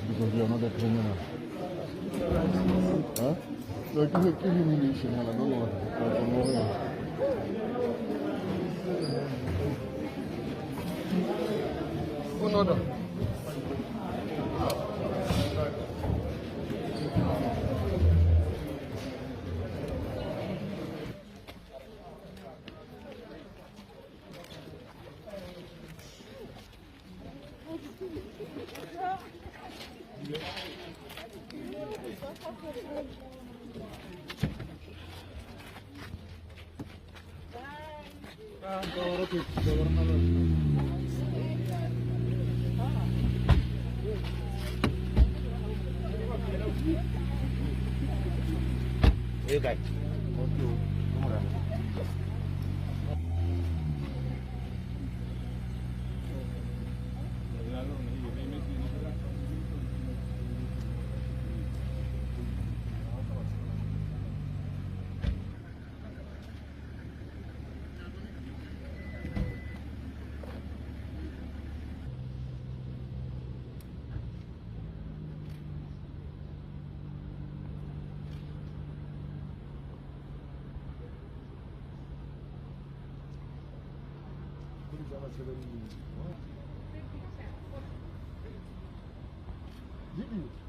because you are not a criminal. Huh? Like, give humiliation, I don't know what. Oh, no, no. Hey, guys. Did you?